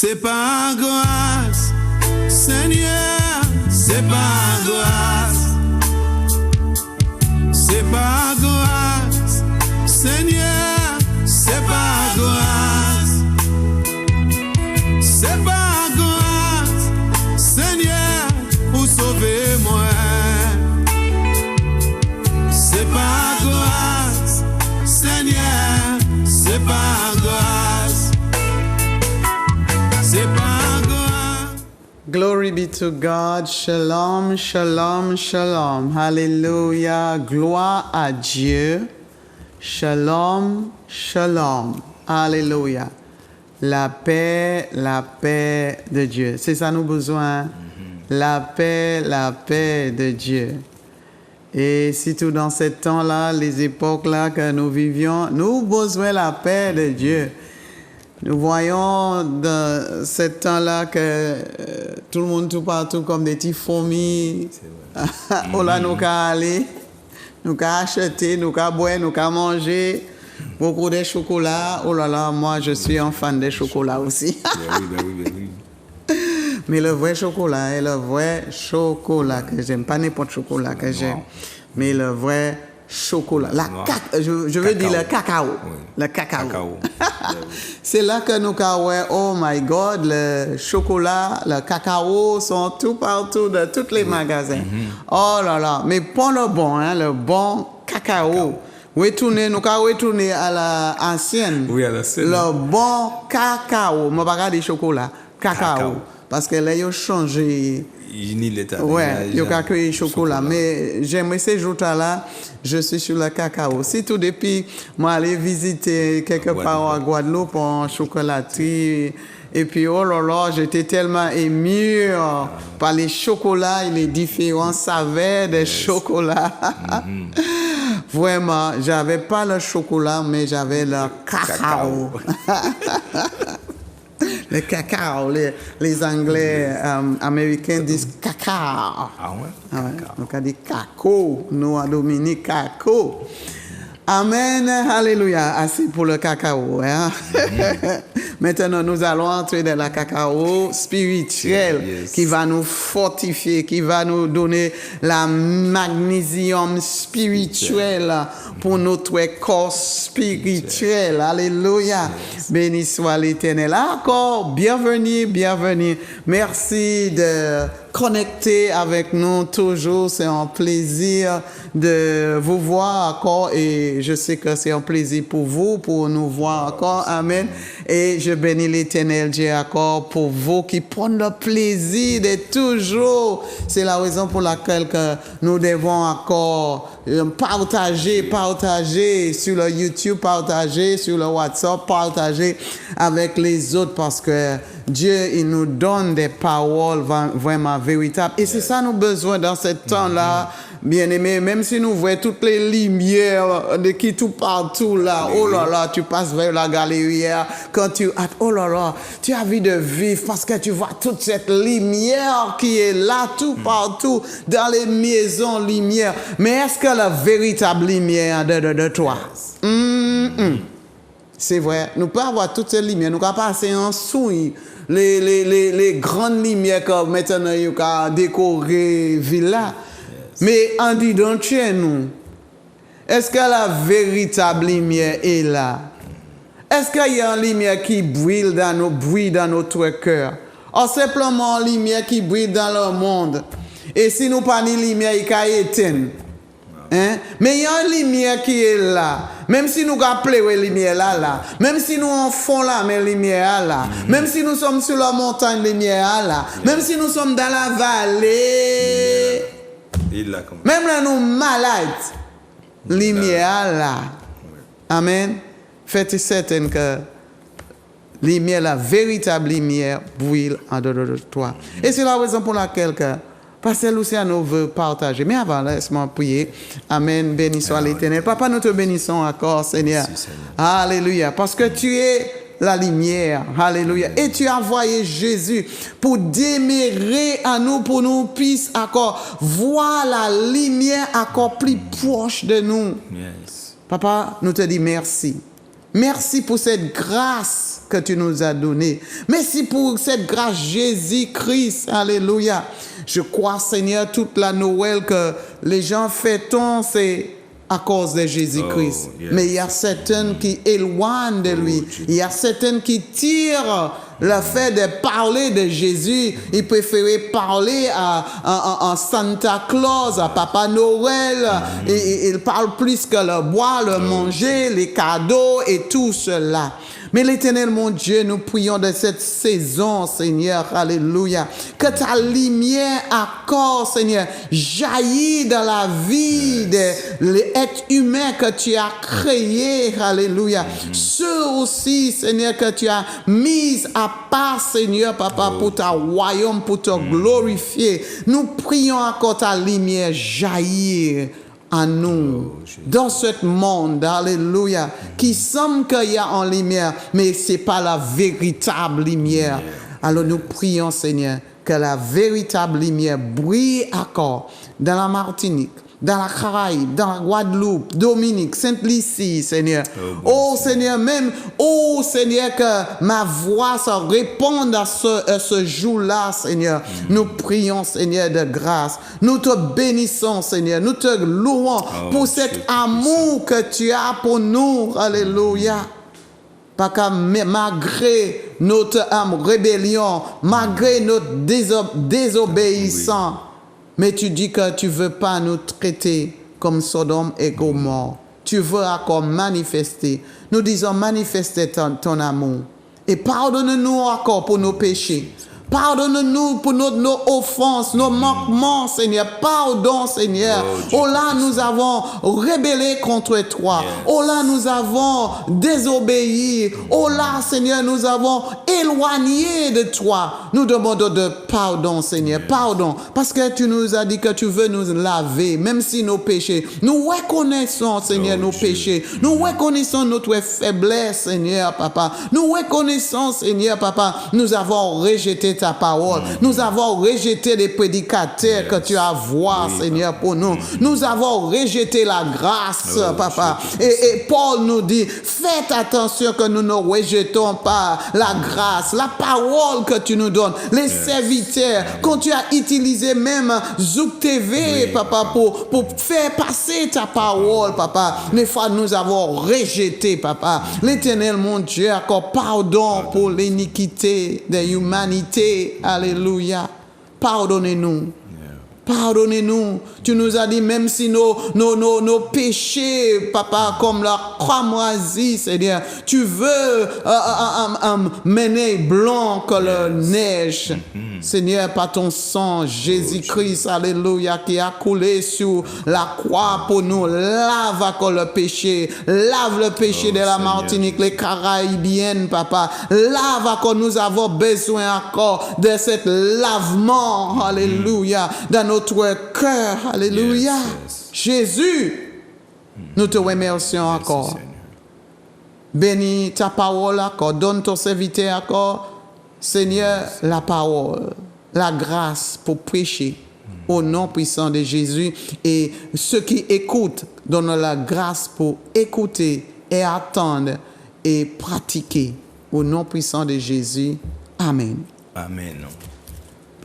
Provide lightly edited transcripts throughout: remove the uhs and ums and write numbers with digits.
C'est par grâce, Seigneur, c'est par grâce. C'est par grâce, Seigneur, c'est par grâce. C'est par grâce, Seigneur, pour sauver moi. C'est par grâce, Seigneur, c'est par grâce. C'est par grâce. Glory be to God. Shalom, shalom, shalom. Hallelujah. Gloire à Dieu. Shalom, shalom. Hallelujah. La paix de Dieu. C'est ça nous besoin. La paix de Dieu. Et surtout dans ce temps-là, les époques-là que nous vivions, nous avons besoin de la paix de Dieu. Nous voyons dans ce temps-là que tout le monde, tout partout, comme des petites fourmis. Oh là, nous avons aller, nous avons acheter, nous avons boire, nous avons manger. Beaucoup de chocolat. Oh là là, moi, je suis un fan de chocolat aussi. Oui. Mais le vrai chocolat est le vrai chocolat que j'aime. Pas n'importe chocolat que j'aime. Mais le vrai chocolat. Je veux dire le cacao. Oui. Le cacao. C'est là que nous avons, oh my God, le chocolat, le cacao sont tout partout dans tous les magasins. Oh là là. Mais pas le bon, hein, le bon cacao. Nous avons retourné à l'ancienne. Oui, à l'ancienne. Le bon cacao. Je ne vais pas dire chocolat. Cacao. Parce que là, ils ont changé. Ouais, ils ont créé chocolat. Mais j'aimerais ces jours-là, je suis sur le cacao. Si tout depuis, moi, aller visiter quelque part à Guadeloupe en chocolaterie. Et puis, oh là là, j'étais tellement ému par les chocolats et les différents saveurs des chocolats. Vraiment, j'avais pas le chocolat, mais j'avais le cacao. Le cacao, les Anglais américains disent cacao. Ah ouais? Donc on dit cacao, nous à Dominique cacao. Amen, alléluia. Assez pour le cacao. Hein? Maintenant, nous allons entrer dans le cacao spirituel qui va nous fortifier, qui va nous donner la magnésium spirituel pour notre corps spirituel. Alléluia. Béni soit l'Éternel. Encore, bienvenue. Merci de connecter avec nous toujours. C'est un plaisir de vous voir encore et je sais que c'est un plaisir pour vous, pour nous voir encore. Amen. Et je bénis l'Éternel Dieu encore pour vous qui prenez le plaisir de toujours. C'est la raison pour laquelle que nous devons encore partager sur le YouTube, partager sur le WhatsApp, partager avec les autres parce que Dieu, il nous donne des paroles vraiment véritables. Et c'est ça nous besoin dans ce temps-là, bien-aimés. Même si nous voyons toutes les lumières de qui tout partout là, oh là là, tu passes vers la galerie, quand oh là là, tu as envie de vivre parce que tu vois toute cette lumière qui est là tout partout, dans les maisons, lumière. Mais est-ce que la véritable lumière de toi? C'est vrai, nous pouvons avoir toutes ces lumières, nous pouvons passer en souille. Les grandes lumières comme maintenant ils ont décoré villa. Mais en disant chez nous, est-ce que la véritable lumière est là? Est-ce qu'il y a une lumière qui brille dans notre cœur? Ou simplement une lumière qui brille dans le monde? Et si nous pas une lumière, il va éteindre. Hein? Mais il y a une lumière qui est là. Même si nous appelons la lumière là, même si nous en font là, mais la lumière là, même si nous sommes sur la montagne, la lumière là, même si nous sommes dans la vallée, même là nous malades, la lumière là. Amen. Faites certain que la lumière, la véritable lumière, brille en dehors de toi. Et c'est la raison pour laquelle que Pasteur Luciano veut partager. Mais avant, laisse-moi prier. Amen. Béni soit l'Éternel. Papa, nous te bénissons encore, Seigneur. Alléluia. Parce que tu es la lumière. Alléluia. Et tu as envoyé Jésus pour demeurer à nous, pour nous puissions encore voir la lumière encore plus proche de nous. Papa, nous te disons merci. Merci pour cette grâce que tu nous as donnée. Merci pour cette grâce Jésus-Christ. Alléluia. Je crois, Seigneur, toute la Noël que les gens fêtent, c'est à cause de Jésus-Christ. Oh, yes. Mais il y a certaines qui éloignent de lui. Il y a certaines qui tirent le fait de parler de Jésus. Ils préféraient parler à Santa Claus, à Papa Noël. Ils parlent plus que le boire, le manger, les cadeaux et tout cela. Mais l'Éternel, mon Dieu, nous prions de cette saison, Seigneur, alléluia, que ta lumière encore, Seigneur, jaillit dans la vie des êtres humains que tu as créés, alléluia. Ceux aussi, Seigneur, que tu as mis à part, Seigneur, Papa, pour ta royaume, pour te glorifier. Nous prions encore ta lumière jaillir en nous, dans ce monde, alléluia, qui semble qu'il y a en lumière, mais ce n'est pas la véritable lumière. Alors nous prions, Seigneur, que la véritable lumière brille encore dans la Martinique, dans la Caraïbe, dans la Guadeloupe, Dominique, Sainte-Lucie, Seigneur. Oh Seigneur, même, oh Seigneur, que ma voix se réponde à ce jour-là, Seigneur. Nous prions, Seigneur, de grâce. Nous te bénissons, Seigneur. Nous te louons pour cet amour que tu as pour nous. Alléluia. Parce que malgré notre rébellion, malgré notre désobéissance, mais tu dis que tu ne veux pas nous traiter comme Sodome et Gomorrhe. Tu veux encore manifester. Nous disons manifester ton amour. Et pardonne-nous encore pour nos péchés. Pardonne-nous pour nos offenses, nos manquements, Seigneur. Pardon, Seigneur. Oh là, nous avons rébellé contre toi. Oh là, nous avons désobéi. Oh là, Seigneur, nous avons éloigné de toi. Nous demandons de pardon, Seigneur. Pardon. Parce que tu nous as dit que tu veux nous laver, même si nos péchés. Nous reconnaissons, Seigneur, nos péchés. Nous reconnaissons notre faiblesse, Seigneur, Papa. Nous reconnaissons, Seigneur, Papa, nous avons rejeté ta parole. Nous avons rejeté les prédicateurs que tu as voix, Seigneur, pour nous. Nous avons rejeté la grâce, Papa. Et Paul nous dit, faites attention que nous ne rejetons pas la grâce, la parole que tu nous donnes, les serviteurs, quand tu as utilisé même Zouk TV, Papa, pour faire passer ta parole, Papa. Les fois, nous avons rejeté, Papa. L'Éternel, mon Dieu, encore pardon pour l'iniquité de l'humanité. Alléluia. Pardonnez-nous. Pardonnez-nous. Tu nous as dit, même si nos péchés, Papa, comme la cramoisie, Seigneur, tu veux mener blanc que la neige. Seigneur, par ton sang, Jésus-Christ, alléluia, qui a coulé sur la croix pour nous, lave encore le péché, lave le péché de la Martinique, les Caraïbiennes, Papa, lave encore, nous avons besoin encore de cet lavement, alléluia, dans notre cœur, alléluia. Jésus, nous te remercions encore. Bénis ta parole encore, donne ton serviteur encore, Seigneur, la parole, la grâce pour prêcher au nom puissant de Jésus. Et ceux qui écoutent, donne la grâce pour écouter et attendre et pratiquer au nom puissant de Jésus. Amen. Amen.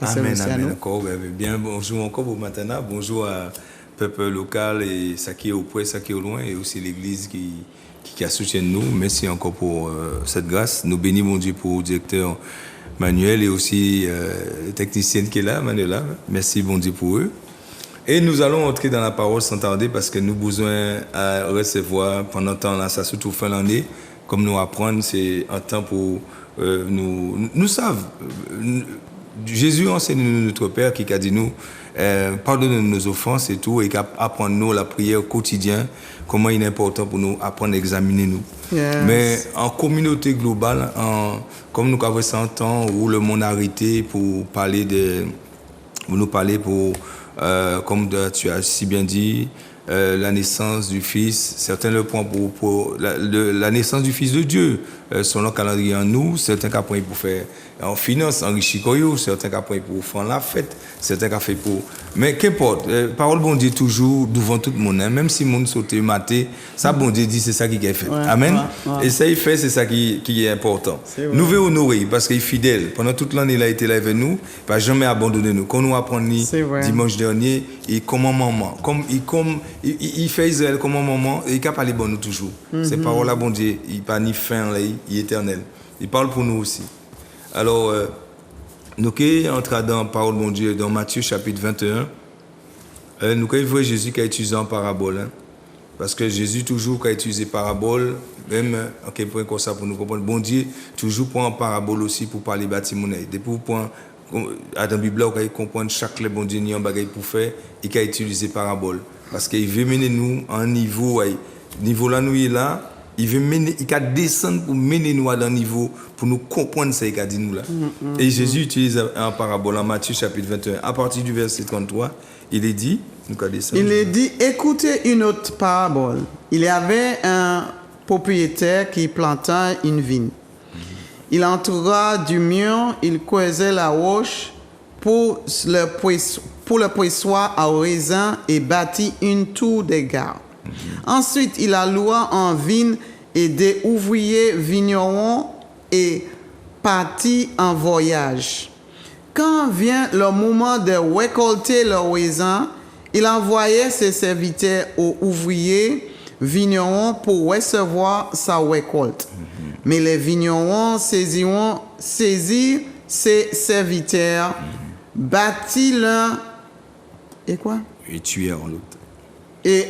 Amen. Amen. Encore, bien, bonjour encore pour maintenant. Bonjour à peuple local et ça qui est au près, ça qui est au loin, et aussi l'église qui a soutenu nous. Merci encore pour cette grâce. Nous bénissons mon Dieu pour le directeur Manuel et aussi le technicien qui est là, Manuela. Merci bon Dieu pour eux. Et nous allons entrer dans la parole sans tarder parce que nous avons besoin à recevoir pendant le temps là, ça surtout fin l'année, comme nous apprendre, c'est un temps pour nous savons. Jésus enseigne notre Père qui a dit nous, pardonne nos offenses et tout, et apprendre nous la prière quotidienne, comment il est important pour nous apprendre à examiner nous. Yes. Mais en communauté globale, comme nous avons 100 ans où le monde a arrêté pour nous parler comme tu as si bien dit, la naissance du Fils, certains le prennent pour la naissance du Fils de Dion, selon le calendrier en nous, certains qui prennent pour faire en finance, enrichi koyo, certains qui prennent pour faire la fête, certains qui fait pour... Mais qu'importe, parole bon Dieu toujours devant tout le monde, hein, même si le monde saute maté, ça bon Dieu dit c'est ça qui est fait. Ouais, Amen. ouais. Et ça il fait, c'est ça qui est important. Nous veut honorer parce qu'il est fidèle. Pendant toute l'année il a été là avec nous, il n'a jamais abandonné nous. Quand nous apprenons dimanche dernier, et comme un maman, il fait Israël comme un maman, et il a parlé bon nous toujours. Ces paroles là bon Dieu, il pas ni fin là, il est éternel. Il parle pour nous aussi. Alors, nous qui entrons dans la parole de mon Dieu, dans Matthieu chapitre 21, nous qui voyons Jésus qui a utilisé en parabole. Hein, parce que Jésus, toujours, qui a utilisé parabole, même, en quel point comme ça pour nous comprendre, bon Dieu, toujours prend en parabole aussi pour parler bâtiment. Depuis pour prendre, dans la Bible, on peut comprendre chaque bon Dieu, il y a un bagage pour faire, et qui a utilisé parabole. Parce qu'il veut mener nous à un niveau, niveau là, nous est là. Il veut mener, il va descendre pour mener nous à un niveau, pour nous comprendre ce qu'il a dit nous là. Et Jésus utilise un parabole en Matthieu chapitre 21. À partir du verset 33, il est dit, écoutez une autre parabole. Il y avait un propriétaire qui planta une vigne. Il entoura du mur, il creusait la roche pour le pressoir à raisin et bâtit une tour de garde. Ensuite, il alloua en vigne et des ouvriers vignerons et partit en voyage. Quand vient le moment de récolter le raisin, il envoyait ses serviteurs aux ouvriers vignerons pour recevoir sa récolte. Mais les vignerons saisirent ses serviteurs, battirent l'un et quoi? Et tuèrent l'autre. Et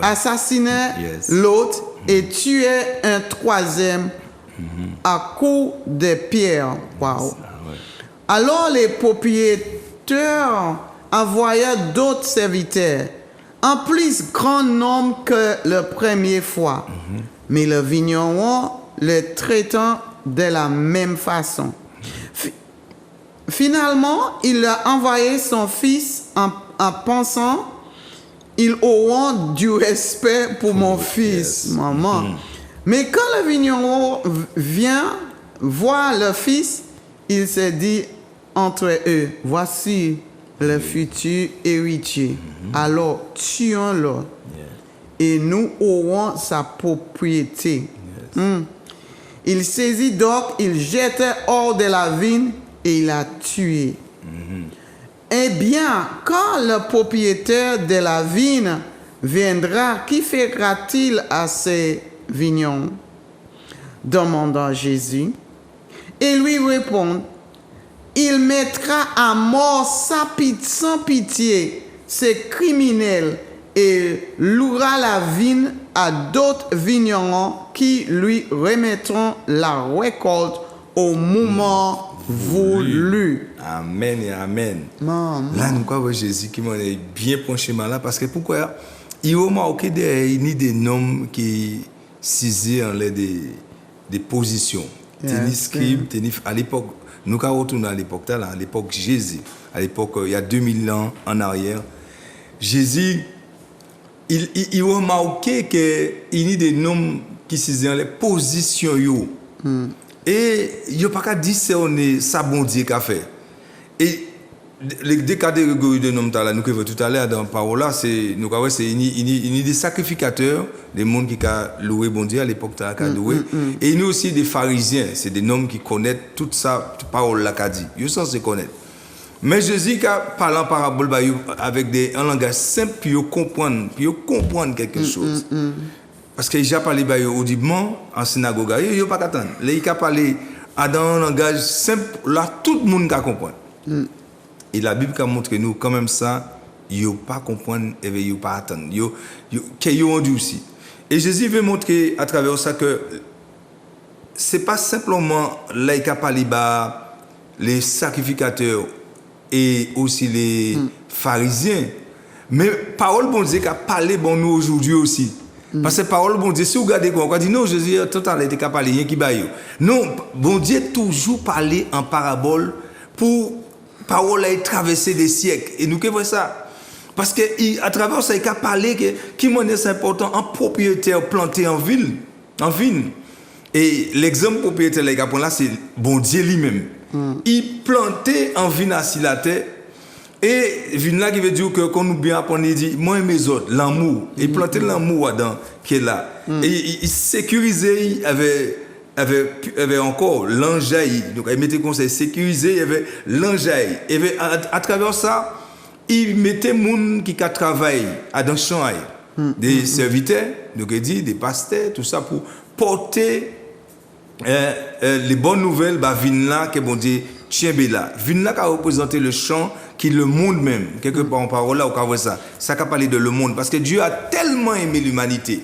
assassinait l'autre et tuait un troisième à coups de pierre. Wow. Alors les propriétaires envoyèrent d'autres serviteurs, en plus grand nombre que la première fois. Mais le vigneron le traitant de la même façon. Finalement, il a envoyé son fils en pensant, ils auront du respect pour mon fils, maman. Mais quand le vigneron vient voir le fils, il se dit entre eux, voici le futur héritier. Alors tuons-le et nous aurons sa propriété. Il saisit donc, il jeta hors de la vigne et il a tué. Eh bien, quand le propriétaire de la vigne viendra, qui fera-t-il à ces vignerons? Demanda Jésus. Et lui répond, il mettra à mort sans pitié ces criminels et louera la vigne à d'autres vignerons qui lui remettront la récolte au moment voulu. Amen et amen. Maman. Là, nous croyons Jésus qui m'a bien penché mal là parce que pourquoi il a marqué des noms qui saisissent en des positions. Tennis scribe, tennis à l'époque. Nous quand retourner à l'époque là, à l'époque Jésus, à l'époque il y a 2000 ans en arrière. Jésus il a marqué que il y a des noms qui saisissent en les positions yo. Et il n'y a pas qu'à discerner ça bon Dieu qu'a fait. Et les deux catégories de noms là, nous avons tout à l'heure dans la parole là, c'est des sacrificateurs, des gens qui ont loué bon Dieu à l'époque de la loué. Et il y a aussi des pharisiens, c'est des noms qui connaissent toute ça, toute parole là qu'a dit. Ils sont censés connaître. Mais Jésus qui a parlé en parabole avec un langage simple pour comprendre quelque chose. Parce qu'il a parlé audiblement en synagogue, il n'y a pas qu'à attendre. Il a parlé dans un langage simple, là tout le monde comprend. Et la Bible a montré nous quand même ça, il n'y a pas comprendre et il n'y a pas attendre. Il y a aussi. Et Jésus veut montrer à travers ça que ce n'est pas simplement là qu'il a parlé les sacrificateurs et aussi les pharisiens, mais parole bon Dieu qui a parlé bon nous aujourd'hui aussi. Parce que parole bon Dieu, si vous regardez quoi, on dit non, Jésus tout à l'heure était capable rien qui baille. Non, bon Dieu toujours parlé en parabole pour parole a traversé des siècles et nous que voit ça. Parce que à travers ça il a parlé que qui est important en propriétaire planté en ville, Et l'exemple propriétaire les gars là c'est bon Dieu lui-même. Il plantait en vin assis la terre et vin là qui veut dire que quand nous bien apprendre il dit moi et mes autres l'amour et planter l'amour là-dedans qui est là. Et il sécurisait il avait encore l'enjaille donc il mettait conseil sécurisé il y avait l'enjaille et à travers ça il mettait moun qui travaille à dans champ des serviteurs donc il dit des pasteurs tout ça pour porter les bonnes nouvelles bah vin là que bon Dieu tient là vin là qui a représenté le champ qui le monde même quelque part en parole là on voit ça qui parler de le monde parce que Dieu a tellement aimé l'humanité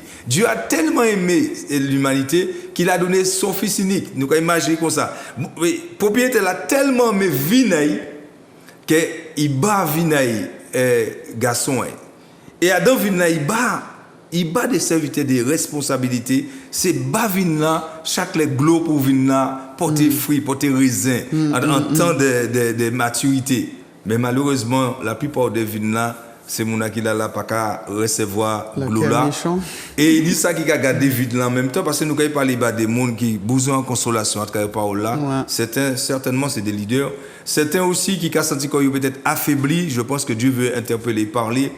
qu'il a donné son fils unique nous pouvons imaginer comme ça propriétaire a tellement aimé vinaï que il bat vinaï garçon et à dans vinaï il bat des serviteurs des responsabilités c'est bas vin là chaque les glos pour vin là porter fruit porter raisin en temps de maturité mais malheureusement la plupart des vins là c'est mon qui là pas qu'à recevoir l'eau là et il dit ça qui a gardé vide là en même temps parce que nous quand parler des monde qui besoin de consolation à travers parole là certainement c'est des leaders certains aussi qui a senti qu'on peut-être affaibli je pense que Dieu veut interpeller parler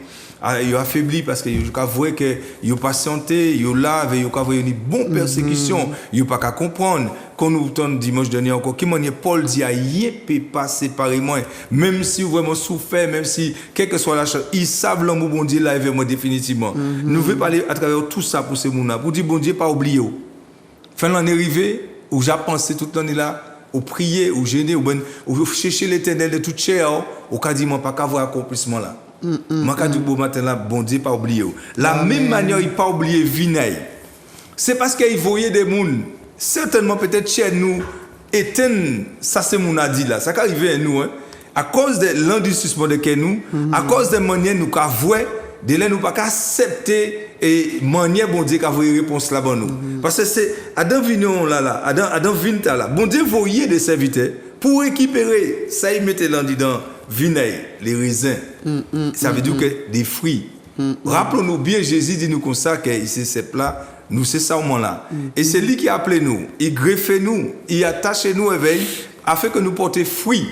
il affaibli parce que il voit que il patienté il là il voit une bonne persécution il pas qu'à comprendre qu'on nous entend dimanche dernier encore qui manière Paul dit il peut pas séparer moi même si vraiment souffert même si quelle que soit la chose ils savent l'amour bon Dieu là avec moi définitivement nous veut parler à travers tout ça pour ces gens-là pour dire bon Dieu pas oublier fin l'année arrivée où j'ai pensé toute l'année là ou prier ou jeûner ou chercher l'Éternel de toute chair au quasiment pas qu'avoir accomplissement là moi quand du beau matin là bon Dieu pas oublier la même manière il pas oublier vinaille c'est parce qu'il voyait des monde certainement peut-être chez nous éteindre ça c'est mon a dit là ça qu'arrive à nous à cause de l'endurcissement de nous à cause des manières nous qu'a voir de là nous pas accepter et manière bon Dieu qu'a voyer réponse là bon nous parce que c'est Adam vignon là Adam vinta là bon Dieu voyait des serviteurs pour récupérer ça il mettait là dedans vinaille les raisins ça veut dire que des fruits rappelons-nous bien Jésus dit nous comme ça que ici c'est plat nous c'est ça au moment là et c'est lui qui a appelé nous il greffe nous il attache nous éveil afin que nous porter fruit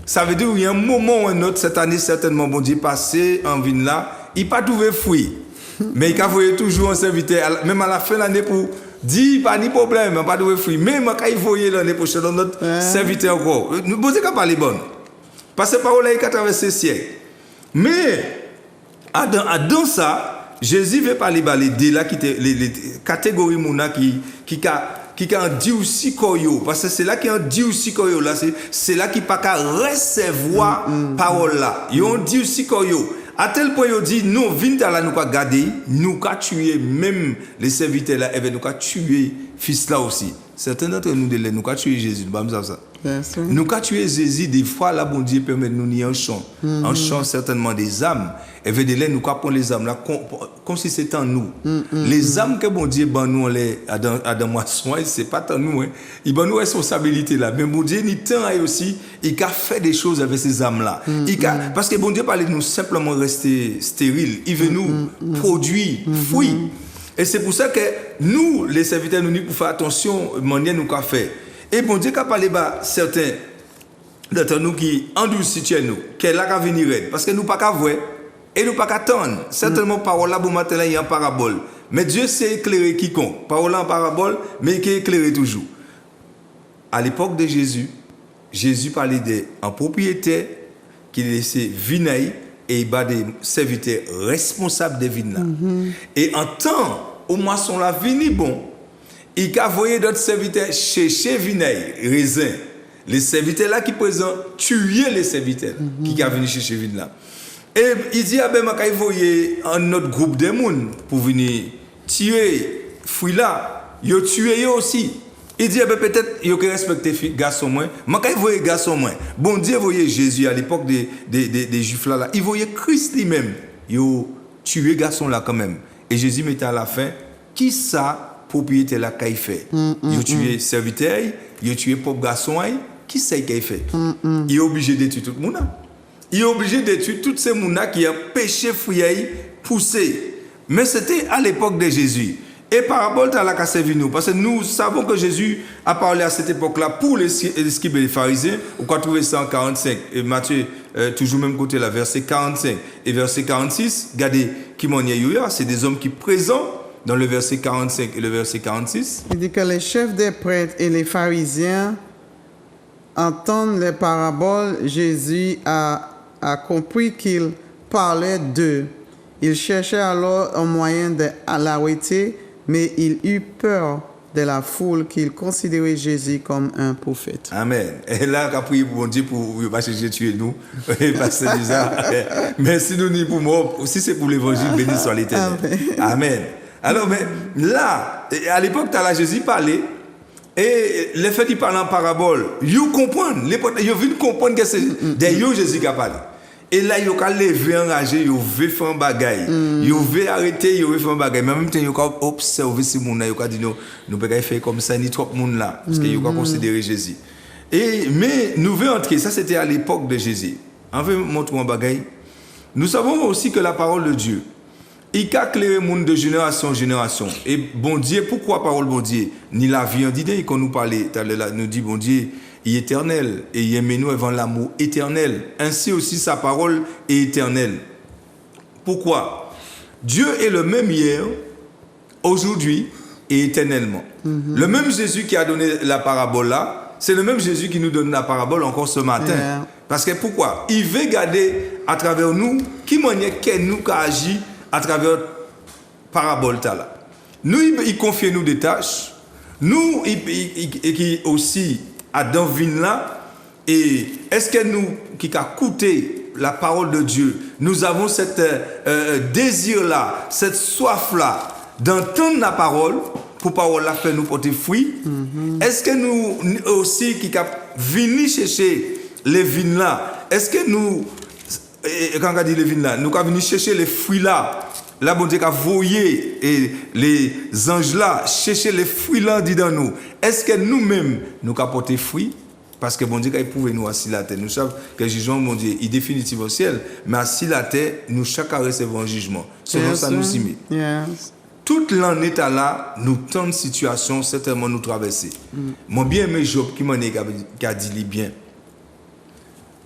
ça veut dire il y a un moment ou un autre cette année certainement bon Dieu passé en vin là il pas trouvé fruit mais il a voyé toujours un serviteur même à la fin de l'année pour dire pas ni problème pas trouvé fruit même quand il voyait l'année prochaine notre serviteur encore nous bon Dieu qu'a parlé bonne parce que parole là il a traversé siècle mais dans ça Jésus veut parler des là qui les catégories mona qui a dit aussi koyo parce que c'est là qui a dit aussi koyo là c'est là qui pas qu'à recevoir parole là ils ont dit aussi koyo à tel point ils dit nous vinta là nous pas garder nous qu'a tuer même les serviteurs là et nous qu'a tuer fils là aussi certains d'entre nous qu'a tuer Jésus pas ça nous qu'a tuer Jésus des fois là bon Dieu permet nous ni un champ certainement des âmes et veut de là nous qu'a prendre les âmes là comme si c'était en nous les âmes que bon Dieu ban nous les à dans moisson c'est pas tant nous il ban nous responsabilité là mais bon Dieu ni temps aussi il a fait des choses avec ces âmes là parce que bon Dieu parlait de nous simplement rester stérile il veut nous produire fruit et c'est pour ça que nous les serviteurs nous pour faire attention manière nous qu'a fait et bon Dieu qu'a parlé bas certains d'entre nous qui endurcissent nous qu'elle a venir parce que nous pas qu'à voir et nous pas qu'à attendre certainement parole là bon matin là il y a en parabole mais Dieu sait éclairer quiconque parole là en parabole mais qui éclairer toujours à l'époque de Jésus parlait d'un propriétaire qui laissait vinaille et il bat des serviteurs responsables des vignes là et en temps au moisson la vini bon il a envoyé d'autres serviteurs chercher vinaille raisin les serviteurs là qui présent tuer les serviteurs qui a venu chercher vinaille là et il dit ben m'a envoyer un autre groupe de monde pour venir tuer fruit là yo tuer yo aussi il dit ben peut-être yo que respecter garçon moins m'a envoyer garçon moins bon Dieu voyait Jésus à l'époque des juifs là il voyait Christ lui-même yo tuer garçon là quand même et Jésus mettait à la fin qui ça propriétaire là qu'il fait il tué serviteur il tué pauvre garçon qui c'est qu'il fait il est obligé de tuer tout le monde il est obligé de tuer tous ces gens qui ont péché fruit poussé mais c'était à l'époque de Jésus Et parabole, tu as la servi nous. Parce que nous savons que Jésus a parlé à cette époque-là pour les scribes et les pharisiens. On peut trouver ça en 45. Et Matthieu, toujours même côté là, verset 45 et verset 46. Regardez qui m'en est, c'est des hommes qui présents dans le verset 45 et le verset 46. Il dit que les chefs des prêtres et les pharisiens entendent les paraboles. Jésus a compris qu'il parlait d'eux. Il cherchait alors un moyen de l'arrêter, mais il eut peur de la foule qu'il considérait Jésus comme un prophète. Amen. Et là, on a prié pour Dieu pour ne pas chercher tuer nous. Parce que déjà, merci nous ni pour moi. Si c'est pour l'évangile, béni soit l'Éternel. Amen. Alors, mais là, à l'époque, tu as là, Jésus parlait. Et les fait qu'il parle en parabole, ils comprennent. Ils viennent comprendre que c'est des Jésus qui a parlé. Et là, ils ont levé enragé, ils ont fait un bagay. Ils ont arrêté, ils ont fait un bagay. Mais en même temps, ils ont observé ces gens-là. Ils ont dit non, nous ne pouvons pas faire comme ça, ni trop de monde là. Parce qu'ils ont considéré Jésus. Mais nous voulons entrer, ça c'était à l'époque de Jésus. On veut montrer un bagay. Nous savons aussi que la parole de Dieu, il a éclairé le monde de génération en génération. Et bon Dieu, pourquoi parole bon Dieu? Ni la vie en d'idée, quand nous parlait, nous dit bon Dieu, il est éternel et il aime nous avant l'amour éternel. Ainsi aussi sa parole est éternelle. Pourquoi? Dieu est le même hier, aujourd'hui et éternellement. Le même Jésus qui a donné la parabole là, c'est le même Jésus qui nous donne la parabole encore ce matin. Parce que pourquoi? Il veut garder à travers nous qui manière que nous qui agit à travers parabole là. Nous, il confie nous des tâches. Nous, il aussi à dans vin là. Et est-ce que nous, qui a coûté la parole de Dieu, nous avons cette désir-là, cette soif-là d'entendre la parole, pour parole la faire nous porter fruit? Est-ce que nous aussi, qui a venu chercher les vins là, est-ce que nous, quand on dit les vins là, nous avons venu chercher les fruits là? Là, bon Dieu a voyé et les anges là, chercher les fruits là, dit dans nous. Est-ce que nous-mêmes, nous avons porté fruit? Parce que bon Dieu a éprouvé nous assis la terre. Nous savons que le jugement, bon Dieu, est définitif au ciel. Mais assis la terre, nous chacun recevons un jugement. Selon ça, nous s'y met. Toute l'année là, nous tant de situations, certainement nous traverser. Mon bien-aimé Job, qui m'a dit bien.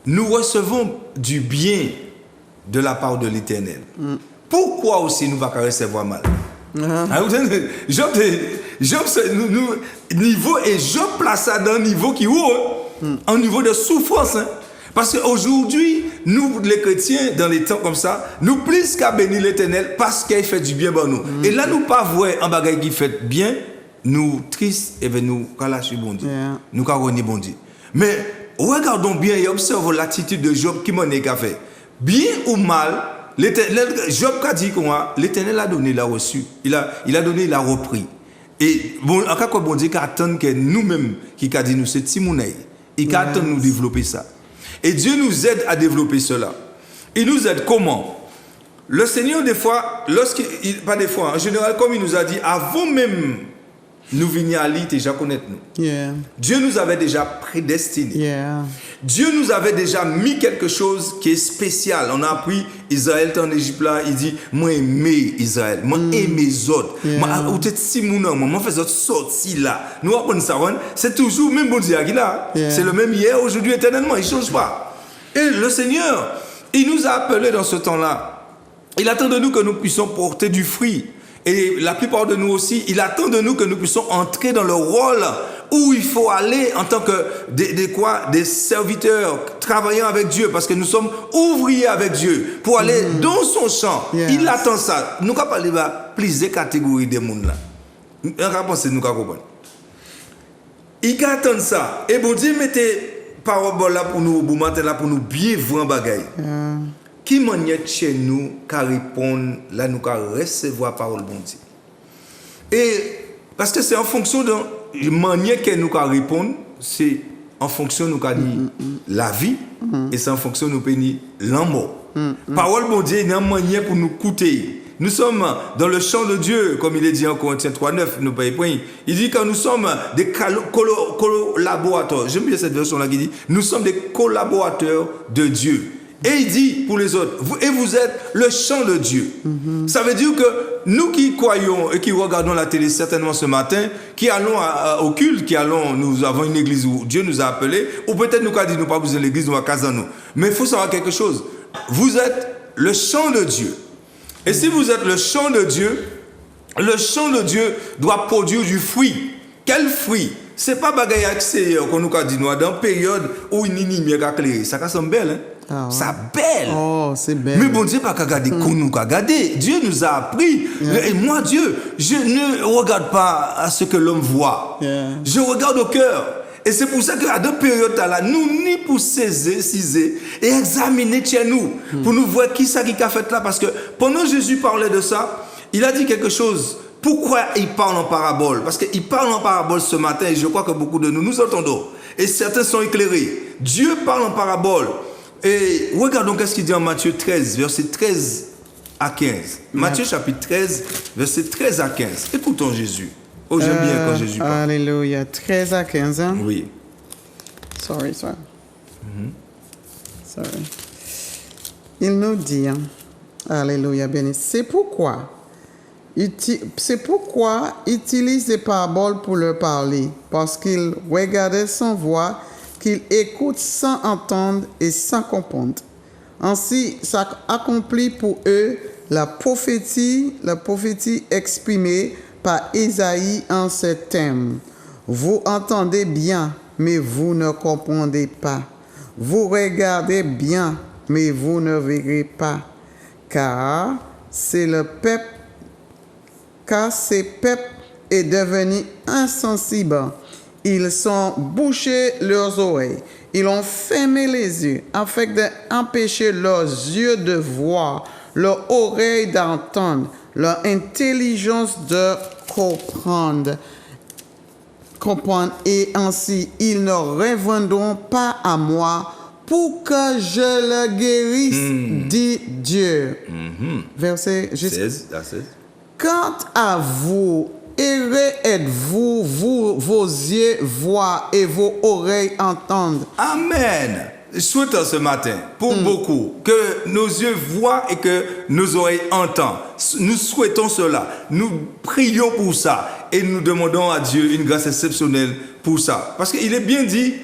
Nous recevons du bien de la part de l'Éternel. Pourquoi aussi nous ne va pas recevoir mal? Job, niveau, et Job place ça dans un niveau qui est haut, un niveau de souffrance. Parce qu'aujourd'hui, nous, les chrétiens, dans les temps comme ça, nous plus qu'à bénir l'Éternel parce qu'il fait du bien pour nous. Et là, nous pas voir un bagage qui fait bien, nous tristes et nous lâcher bon Dieu. Nous renier bon Dieu. Mais regardons bien et observons l'attitude de Job qui m'en est fait. Bien ou mal, Job a dit que l'Éternel a donné, il a reçu. Il a donné, il a repris. Et bon, en cas que bon Dieu attend que nous-mêmes, qui a dit nous, c'est Timounei, il attend nous développer ça. Et Dieu nous aide à développer cela. Il nous aide comment? Le Seigneur, des fois, pas des fois, en général, comme il nous a dit, avant même nous venir à lui, déjà connaître nous. Dieu nous avait déjà prédestinés. Dieu nous avait déjà mis quelque chose qui est spécial. On a appris Israël en Égypte là, il dit moi aimer Israël, moi aimer les autres. Moi peut-être si moi fais autres sorti là. Nous apprenons ça, c'est toujours même bon Dieu qui là. C'est le même hier, aujourd'hui, éternellement, il change pas. Et le Seigneur, il nous a appelés dans ce temps-là. Il attend de nous que nous puissions porter du fruit. Et la plupart de nous aussi, il attend de nous que nous puissions entrer dans le rôle où il faut aller en tant que des serviteurs travaillant avec Dieu, parce que nous sommes ouvriers avec Dieu pour aller dans son champ. Il attend ça. Nous avons parlé de plusieurs catégories de monde là. Nous avons pensé, nous avons compris. Il attend ça. Et bon Dieu mettez parole là pour nous, là pour nous bien voir bagaille. Qui manière chez nous qu'à répondre, là nous qu'à recevoir parole bon Dieu. Et parce que c'est en fonction de la manière que nous qu'à répondre, c'est en fonction de nous qu'à dire la vie, et c'est en fonction de nous pénis l'amour. Parole bon Dieu, il y a une manière pour nous coûter. Nous sommes dans le champ de Dieu, comme il est dit en Corinthiens 3:9, nous payons point. Il dit que nous sommes des collaborateurs. J'aime bien cette version-là qui dit, nous sommes des collaborateurs de Dieu. Et il dit pour les autres, vous êtes le chant de Dieu. Ça veut dire que nous qui croyons et qui regardons la télé certainement ce matin, qui allons au culte, nous avons une église où Dieu nous a appelés, ou peut-être nous avons dit nous pas besoin de l'église, nous avons casé nous. Mais il faut savoir quelque chose. Vous êtes le chant de Dieu. Et si vous êtes le chant de Dieu doit produire du fruit. Quel fruit? C'est pas bagaille accès qu'on nous a dit nous dans période où une lumière a éclairé. Ça semble belle, hein? Ah ouais. Ça belle. Oh, c'est belle. Mais bon Dieu pas qu'à garder qu'on nous a gardé. Dieu nous a appris. Et moi Dieu, je ne regarde pas à ce que l'homme voit. Je regarde au cœur. Et c'est pour ça qu'à deux périodes là, nous ni pour saisir et examiner chez nous pour nous voir qui ça qui a fait là, parce que pendant Jésus parlait de ça, il a dit quelque chose. Pourquoi il parle en parabole? Parce qu'il parle en parabole ce matin et je crois que beaucoup de nous entendons. Et certains sont éclairés. Dieu parle en parabole. Et regardons qu'est-ce qu'il dit en Matthieu 13, verset 13 à 15. Matthieu chapitre 13, verset 13 à 15. Écoutons Jésus. Oh, j'aime bien quand Jésus parle. Alléluia. 13 à 15 ans. Oui. Sorry. Il nous dit, hein, alléluia, béni. C'est pourquoi utilise des paraboles pour leur parler, parce qu'ils regardaient sans voir, qu'ils écoutent sans entendre et sans comprendre. Ainsi, ça accomplit pour eux la prophétie exprimée par Isaïe en ces termes. Vous entendez bien, mais vous ne comprenez pas. Vous regardez bien, mais vous ne verrez pas. Car ce peuple est devenu insensible. Ils sont bouchés leurs oreilles. Ils ont fermé les yeux afin d'empêcher leurs yeux de voir, leurs oreilles d'entendre, leur intelligence de comprendre. Et ainsi, ils ne reviendront pas à moi pour que je le guérisse, dit Dieu. Verset 16. Quant à vous, errez êtes-vous, vos yeux voient et vos oreilles entendent. Amen. Souhaitons ce matin, pour beaucoup, que nos yeux voient et que nos oreilles entendent. Nous souhaitons cela. Nous prions pour ça. Et nous demandons à Dieu une grâce exceptionnelle pour ça. Parce qu'il est bien dit,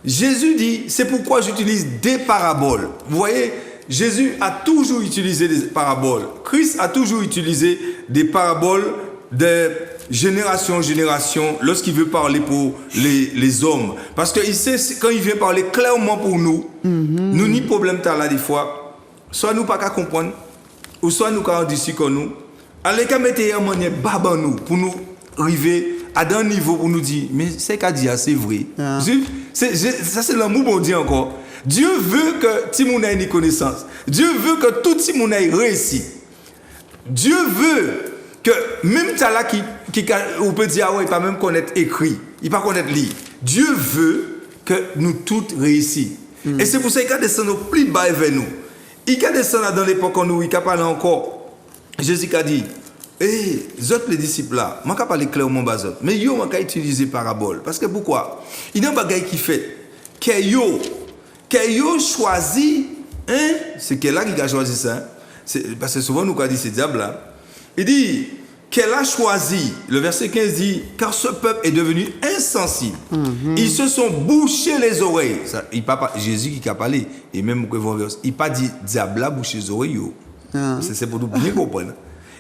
Jésus dit, c'est pourquoi j'utilise des paraboles. Vous voyez, Jésus a toujours utilisé des paraboles. Christ a toujours utilisé des paraboles de génération en génération lorsqu'il veut parler pour les hommes. Parce qu'il sait, quand il vient parler clairement pour nous, nous ni problème t'as là des fois, soit nous pas qu'à comprendre, ou soit nous qu'à en discuter comme nous. Allez qu'à mettre un manière baba nous, pour nous arriver à un niveau pour nous dire, mais c'est qu'à dire, c'est vrai. Ça c'est l'amour bon Dieu encore. Dieu veut que Timoun ait une connaissance. Dieu veut que tout Timoun ait réussi. Dieu veut que même t'as là qui on peut dire, ah ouais, il pas même connaître écrit, il pas connaître lire. Dieu veut que nous toutes réussissons. Et c'est pour ça qu'il a descendu plus bas vers nous. Il a descendu dans l'époque où il a parlé encore. Jésus a dit, les disciples là, je ne vais pas parler clairement bas autres, mais yo m'a utiliser parabole. Parce que pourquoi? Il y a un bagage qui fait que yo choisi, c'est qu'elle là qui a choisi ça. Parce que souvent nous avons dit c'est diable là. Il dit qu'elle a choisi, le verset 15 dit, car ce peuple est devenu insensible. Ils se sont bouchés les oreilles. Ça, Jésus qui a parlé, et même il n'a pas dit diable là boucher les oreilles. C'est pour nous bien comprendre.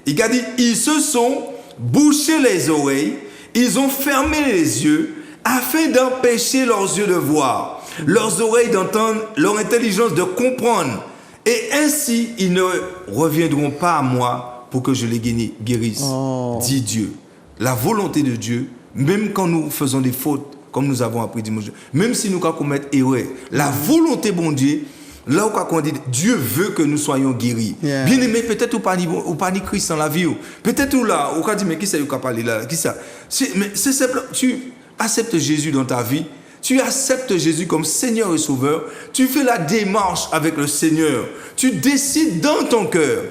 Il a dit, ils se sont bouchés les oreilles, ils ont fermé les yeux afin d'empêcher leurs yeux de voir, leurs oreilles d'entendre, leur intelligence de comprendre. Et ainsi, ils ne reviendront pas à moi pour que je les guérisse, dit Dieu. La volonté de Dieu, même quand nous faisons des fautes, comme nous avons appris dimanche, même si nous commettons erreur, la volonté bon Dieu, là où on dit Dieu veut que nous soyons guéris. Bien aimé, peut-être ou pas ni Christ dans la vie. Peut-être ou là, ou dit mais qui c'est qui a parlé là, qui ça? Mais c'est simple, tu acceptes Jésus dans ta vie. Tu acceptes Jésus comme Seigneur et Sauveur. Tu fais la démarche avec le Seigneur. Tu décides dans ton cœur.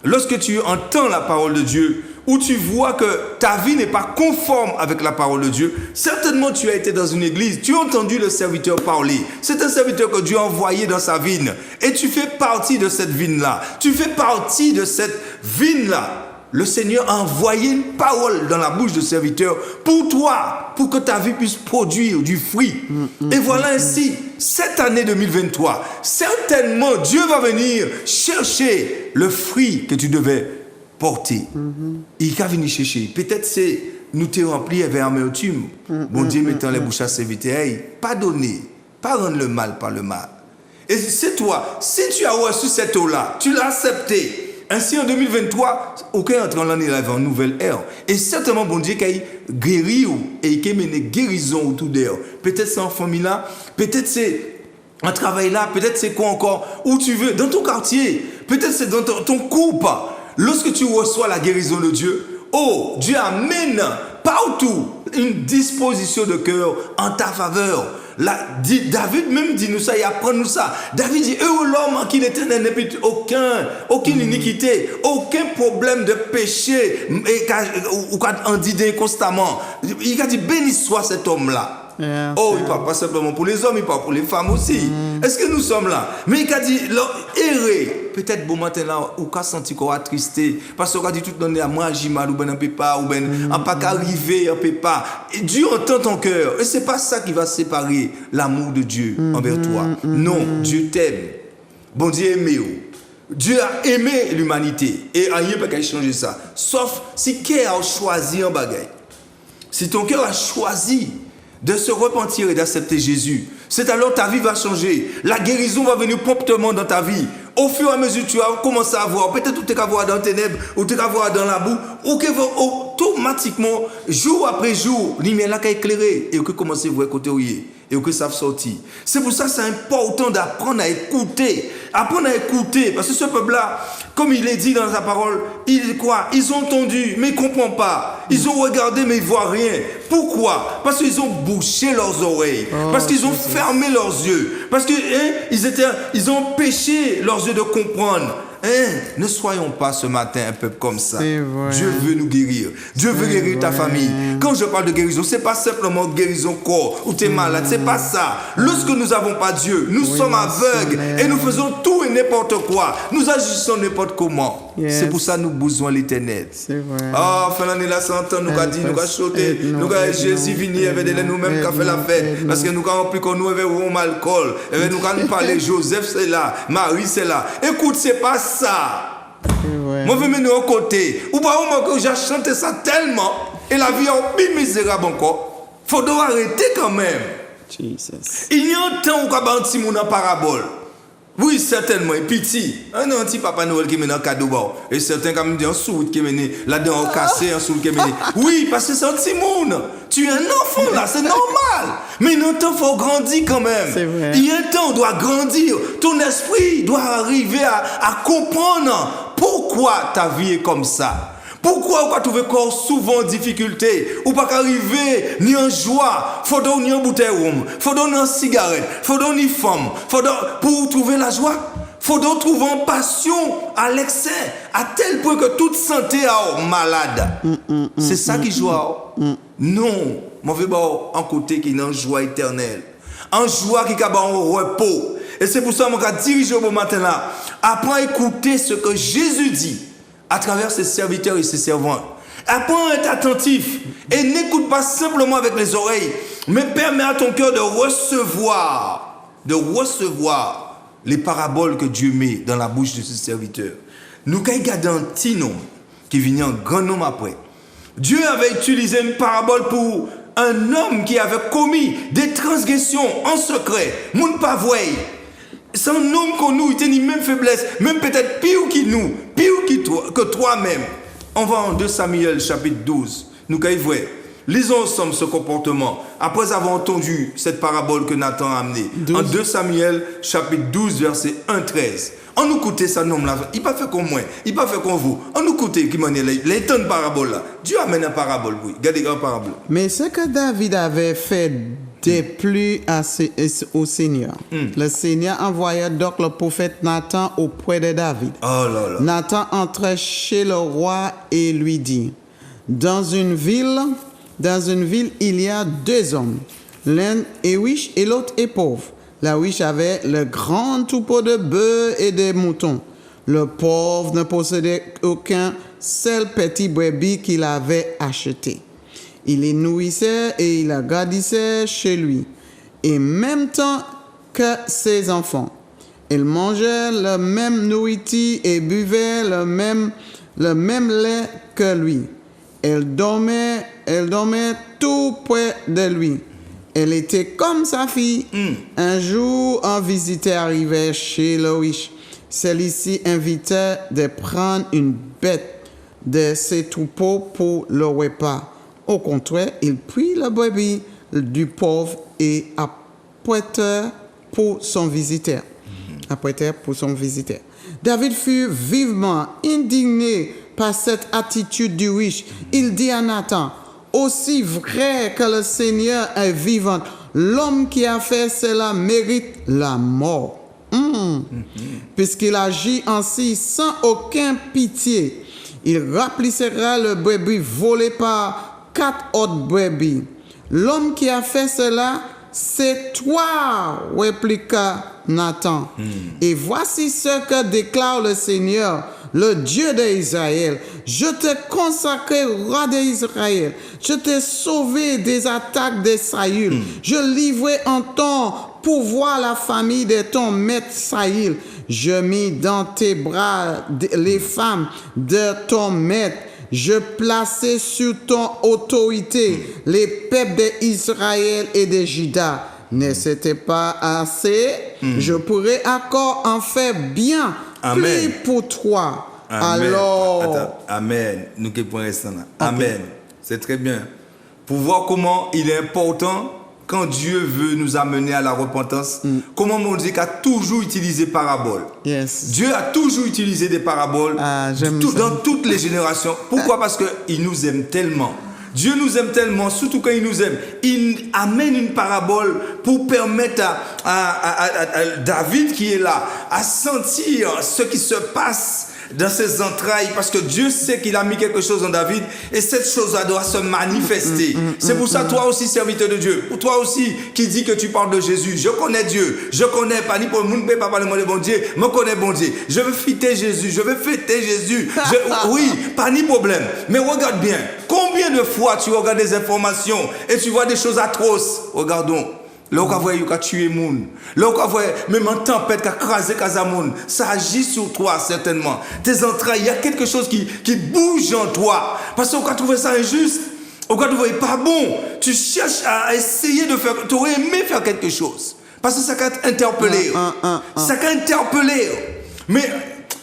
Lorsque tu entends la parole de Dieu, où tu vois que ta vie n'est pas conforme avec la parole de Dieu, certainement tu as été dans une église, tu as entendu le serviteur parler. C'est un serviteur que Dieu a envoyé dans sa vigne. Et tu fais partie de cette vigne-là. Tu fais partie de cette vigne-là. Le Seigneur a envoyé une parole dans la bouche de serviteur pour toi, pour que ta vie puisse produire du fruit. Et voilà ainsi, cette année 2023, certainement Dieu va venir chercher le fruit que tu devais porter. Il va venir chercher. Peut-être c'est nous te remplir avec amertume. Bon Dieu mettant les bouches à serviteur, hey, pardonner, pas rendre le mal par le mal. Et c'est toi, si tu as reçu cette eau-là, tu l'as accepté. Ainsi, en 2023, aucun entrant l'année là en nouvelle ère. Et certainement, bon Dieu, qu'il guérit et qu'il mène guérison autour d'elle. Peut-être c'est en famille là, peut-être c'est un travail là, peut-être c'est quoi encore, où tu veux, dans ton quartier, peut-être c'est dans ton couple. Lorsque tu reçois la guérison de Dieu, oh, Dieu amène partout une disposition de cœur en ta faveur. Là, David même dit nous ça, il apprend nous ça. David dit, heureux l'homme qui n'éternel n'est plus aucune iniquité, aucun problème de péché, ou en dit constamment. Il a dit, béni soit cet homme-là. Yeah, oh, il ne parle pas simplement pour les hommes, il parle pour les femmes aussi. Est-ce que nous sommes là? Mais il a dit, errer. Peut-être bon matin là, ou qu'a senti qu'on a attristé. Parce qu'on a dit tout le monde à moi, j'ai mal, ou ben un peu pas, ou ben un pas qu'arriver, un peu pas. Et Dieu entend ton cœur. Et c'est pas ça qui va séparer l'amour de Dieu envers toi. Non, Dieu t'aime. Bon Dieu aimé. Dieu a aimé l'humanité. Et rien ne peut changer ça. Sauf si cœur a choisi un bagage. Si ton cœur a choisi de se repentir et d'accepter Jésus, c'est alors ta vie va changer. La guérison va venir promptement dans ta vie. Au fur et à mesure, tu vas commencer à voir. Peut-être tu vas voir dans les ténèbres, ou tu vas voir dans la boue, ou que automatiquement, jour après jour, la lumière là qui est éclairée, et que commencer à voir côté où il est, et que ça va sortir. C'est pour ça que c'est important d'apprendre à écouter. Apprendre à écouter, parce que ce peuple-là, comme il est dit dans sa parole, ils ont entendu, mais ils ne comprennent pas. Ils ont regardé, mais ils ne voient rien. Pourquoi? Parce qu'ils ont bouché leurs oreilles. Parce qu'ils ont fermé leurs yeux. Parce qu'ils ont empêché leurs yeux de comprendre. Ne soyons pas ce matin un peuple comme ça. Dieu veut nous guérir. Dieu veut guérir ta famille. Quand je parle de guérison, ce n'est pas simplement guérison corps ou tu es malade. Ce n'est pas ça. Lorsque nous n'avons pas Dieu, nous sommes aveugles et nous faisons tout et n'importe quoi. Nous agissons n'importe comment. C'est pour ça que nous besoin l'éternel. Ah, fin l'année là, 100 ans, nous avons dit, nous avons sauté, nous avons Jésus venu avec nous-mêmes qui a fait la fête. Parce que nous avons rempli qu'on nous avait un alcool. Nous avons parlé, Joseph c'est là, Marie c'est là. Écoute, c'est pas ça. Moi, je vais mener au côté. Ou pas, que j'ai chanté ça tellement. Et la vie est bien misérable encore. Il faut arrêter quand même. Jesus. Il y a un temps où on a un petit monde en parabole. Oui, certainement, et petit. Un petit Papa Noël qui mène un cadeau. Et certains qui me disent un sourd qui mène là-dedans, cassé, un sourd qui mène. Oui, parce que c'est un petit monde. Tu es un enfant là, c'est normal. Mais il y a un temps, il faut grandir quand même. C'est vrai. Il y a un temps, on doit grandir. Ton esprit doit arriver à comprendre pourquoi ta vie est comme ça. Pourquoi on va trouver corps souvent en difficulté? Ou pas qu'arriver ni en joie? Faut donc ni en bouteille rhum, faut donc ni en cigarette, faut donc ni femme, faut donc pour trouver la joie. Faut donc trouver en passion à l'excès, à tel point que toute santé est malade. C'est ça qui joue. Non, moi je veux un côté qui est en joie éternelle, en joie qui est en repos. Et c'est pour ça que je vais diriger au matin là. Apprends à écouter ce que Jésus dit à travers ses serviteurs et ses servantes. Apprends à être attentif et n'écoute pas simplement avec les oreilles, mais permets à ton cœur de recevoir les paraboles que Dieu met dans la bouche de ses serviteurs. Nous regardons un petit nom qui vient en grand nombre après. Dieu avait utilisé une parabole pour un homme qui avait commis des transgressions en secret. Moun pas voyer. C'est un homme qu'on nous, il a une même faiblesse, même peut-être pire que toi-même. On va en 2 Samuel chapitre 12. Nous voyons, lisons ensemble ce comportement. Après avoir entendu cette parabole que Nathan a amenée. En 2 Samuel chapitre 12 verset 1-13. On nous écoute ça nom là. Il pas fait comme moi, il pas fait comme vous. On nous écoute qui m'a les temps de parabole là. Dieu amène une parabole, oui. Regardez une parabole. Mais ce que David avait fait déplut au Seigneur. Le Seigneur envoya donc le prophète Nathan auprès de David. Oh là là. Nathan entra chez le roi et lui dit, Dans une ville, il y a deux hommes. L'un est riche et l'autre est pauvre. La riche avait le grand troupeau de bœufs et de moutons. Le pauvre ne possédait aucun seul petit brebis qu'il avait acheté. Il les nourrissait et il les gardissait chez lui, et même temps que ses enfants. Il mangeait la même nourriture et buvait le même lait que lui. Elle dormait tout près de lui. Elle était comme sa fille. Un jour, un visiteur arrivait chez le riche. Celui-ci invitait de prendre une bête de ses troupeaux pour le repas. Au contraire, il prit le brebis du pauvre et apprêta pour son visiteur. David fut vivement indigné par cette attitude du riche. Il dit à Nathan, aussi vrai que le Seigneur est vivant, l'homme qui a fait cela mérite la mort. Puisqu'il agit ainsi sans aucune pitié, il remplissera le brebis volé par 4 autres brebis. L'homme qui a fait cela, c'est toi, répliqua Nathan. Et voici ce que déclare le Seigneur, le Dieu d'Israël. Je t'ai consacré roi d'Israël. Je t'ai sauvé des attaques de Saül. Je livrai en ton pouvoir la famille de ton maître Saül. Je mis dans tes bras les femmes de ton maître. Je plaçais sur ton autorité les peuples d'Israël et de Juda. Ne c'était pas assez? Je pourrais encore en faire bien plus pour toi. Amen. Alors... Attends. Amen. Nous qui point restant là. Amen. C'est très bien. Pour voir comment il est important quand Dieu veut nous amener à la repentance, comment mon Dieu a toujours utilisé parabole. Yes. Dieu a toujours utilisé des paraboles dans toutes les générations. Pourquoi? Parce qu'il nous aime tellement. Dieu nous aime tellement, surtout quand il nous aime. Il amène une parabole pour permettre à David qui est là à sentir ce qui se passe dans ses entrailles, parce que Dieu sait qu'il a mis quelque chose en David et cette chose-là doit se manifester. C'est pour ça, toi aussi, serviteur de Dieu, pour toi aussi qui dis que tu parles de Jésus, je connais Dieu, je connais, pas ni pour le monde, pas parler de bon Dieu, me connais bon Dieu, je veux fêter Jésus, je veux fêter Jésus, oui, pas ni problème, mais regarde bien, combien de fois tu regardes des informations et tu vois des choses atroces, regardons. Là, on voit qu'il a tué moun. Là, on voit même en tempête qui a crasé Casamoun. Ça agit sur toi, certainement. Tes entrailles, il y a quelque chose qui bouge en toi. Parce qu'on a trouvé ça injuste. On a trouvé pas bon. Tu cherches à essayer de faire. Tu aurais aimé faire quelque chose. Parce que ça t'a interpellé. Ça t'a interpellé. Mais.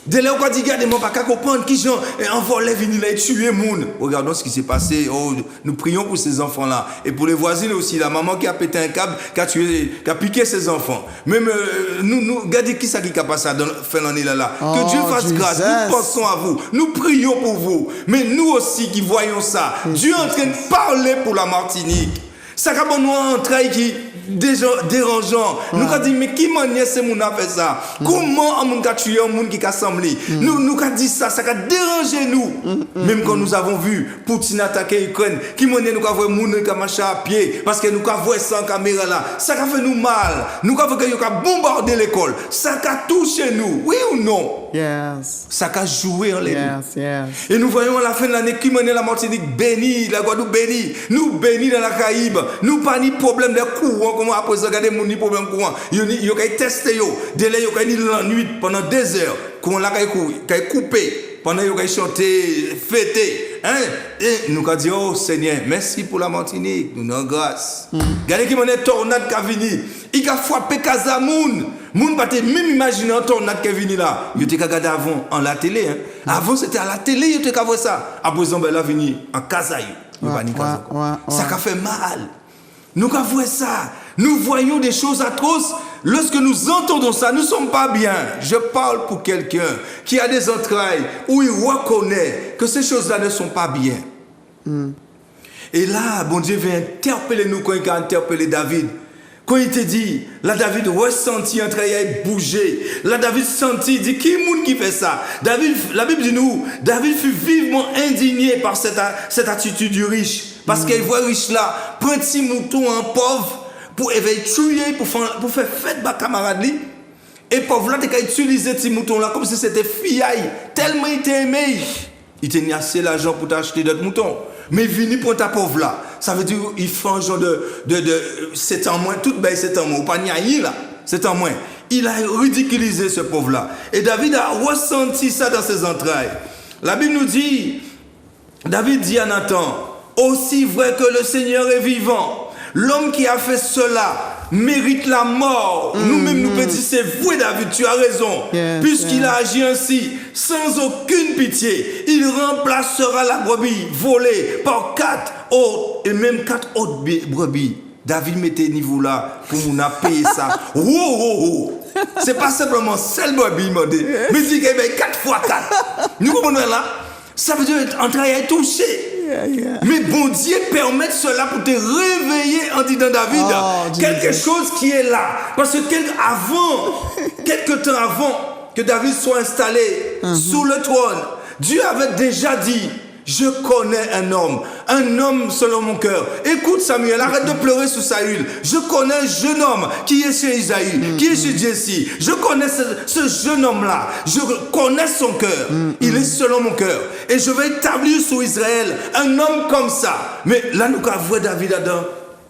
Dès là, on a dit, regardez-moi, pas qu'à comprendre qui j'en envolé, venir là et tuer moun. Regardons ce qui s'est passé. Oh, nous prions pour ces enfants-là. Et pour les voisines aussi, la maman qui a pété un câble, qui a piqué ses enfants. Même, regardez qui ça qui a passé dans l'année là. Que Dieu fasse grâce. Nous pensons à vous. Nous prions pour vous. Mais nous aussi qui voyons ça. Dieu est en train de parler pour la Martinique. Ça a nous un trail qui dérangeant. Nous avons dit, mais qui manière ce monde a fait ça? Comment on a tué un monde qui a assemblé? Nous avons dit ça, ça a dérangé nous. Même quand nous avons vu Poutine attaquer l'Ukraine, qui manière nous avons vu monde qui a marché à pied, parce que nous avons vu ça en caméra là. Ça a fait nous mal. Nous avons vu qu'il a bombardé l'école. Ça a touché nous. Oui ou non? Yes. Ça a joué en l'air. Yes. Et nous voyons à la fin de l'année qui manière la Martinique bénie, la Guadeloupe bénie. Nous bénis dans la Caraïbe. Nous pas ni problème de courant. Comment après ça, regardez mon problème courant. Il y a testé yo. Délai yo kay la nuit pendant 2 heures. Courant là kay coupé. Pendant yo kay chanter, fêter. Hein? Et nous avons dit, oh Seigneur, merci pour la Martinique. Nous avons grâce. Regardez qui m'a dit tornade qui a venu. Il a frappé Casamoun. Moun pas même imaginer un tornade qui est venu là. Il était regardé avant en la télé. Hein? Avant c'était à la télé, il était qu'à voir ça. Après ça, ben là venu en Kazaï. Ça a fait mal. Nous avons ça. Nous voyons des choses atroces. Lorsque nous entendons ça, nous ne sommes pas bien. Je parle pour quelqu'un qui a des entrailles où il reconnaît que ces choses-là ne sont pas bien. Et là, bon Dieu vient interpeller nous quand il a interpellé David Quand il te dit, là David ressentit un trait bouger. Là David sentit, il dit, qui est le qui fait ça? David, la Bible dit nous, David fut vivement indigné par cette attitude du riche. Parce qu'il voit le riche là, prendre petit mouton en pauvre, pour tuer, pour faire fête par camarade li. Et pauvre là, il a utilisé ce mouton là comme si c'était fiaille. Tellement il t'a aimé. Il t'a mis assez l'argent pour t'acheter d'autres moutons. Mais vini pour ta pauvre là. Ça veut dire qu'il fait un genre de 7 ans moins. Tout ben 7 ans moins. Ou pas ni là. 7 ans moins. Il a ridiculisé ce pauvre là. Et David a ressenti ça dans ses entrailles. La Bible nous dit, David dit à Nathan, aussi vrai que le Seigneur est vivant, l'homme qui a fait cela mérite la mort. Nous-mêmes, nous pouvons dire, c'est vrai, David, tu as raison. Yes, puisqu'il a agi ainsi, sans aucune pitié, il remplacera la brebis volée par 4 autres, et même 4 autres brebis. David mettait niveau là pour nous payer ça. Wow. C'est pas simplement celle brebis, mais il dit qu'il y a 4 fois 4. Nous comprenons là? Ça veut dire qu'un travail touché. Mais bon Dieu permet cela pour te réveiller en disant David, quelque chose qui est là. Parce que quelque temps avant que David soit installé sous le trône, Dieu avait déjà dit, je connais un homme selon mon cœur. Écoute Samuel, arrête de pleurer sur Saül. Je connais un jeune homme qui est chez Isaïe, qui est chez Jesse. Je connais ce jeune homme-là. Je connais son cœur. Il est selon mon cœur. Et je vais établir sur Israël un homme comme ça. Mais là, nous avons David Adam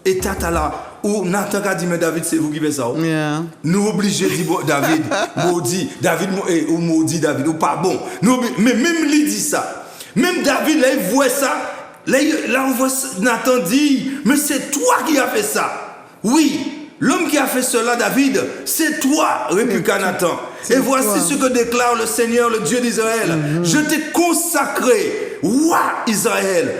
et Tata là. Où Nathan a dit, mais David, c'est vous qui faites ça. Yeah. Nous obligés de dire, David, maudit, David, ou maudit David, ou pas bon. Mais même lui dit ça. Même David, là, il voit ça. Là, on voit Nathan dire, mais c'est toi qui as fait ça. Oui, l'homme qui a fait cela, David, c'est toi, répliqua Nathan. Et voici ce que déclare le Seigneur, le Dieu d'Israël. Je t'ai consacré, roi Israël,